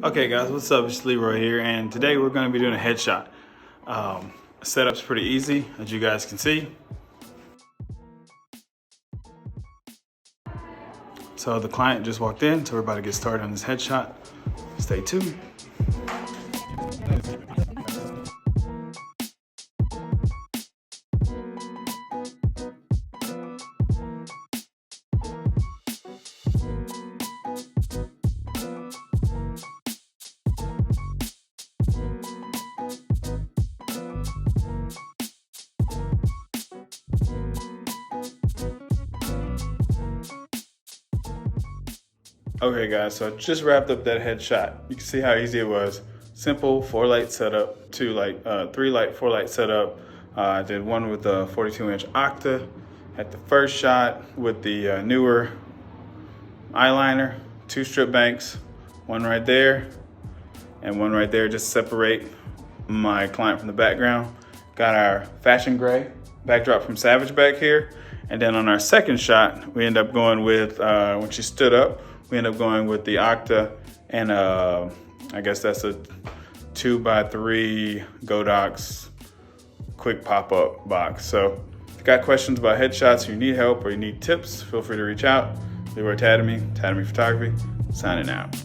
Okay guys, what's up? It's Leroy here, and today we're going to be doing a headshot. Setup's pretty easy, as you guys can see. So the client just walked in, so we're about to get started on this headshot. Stay tuned. Okay guys, so I just wrapped up that headshot. You can see how easy it was. Simple 4-light setup, 3-light, 4-light setup. I did one with the 42-inch Octa. Had the first shot with the Neewer eyeliner, 2 strip banks, one right there and one right there just to separate my client from the background. Got our fashion gray backdrop from Savage back here. And then on our second shot, we end up going with, when she stood up, we end up going with the Octa and I guess that's a 2x3 Godox quick pop-up box. So if you got questions about headshots, or you need help or you need tips, feel free to reach out. Leroy Tatamy Photography, signing out.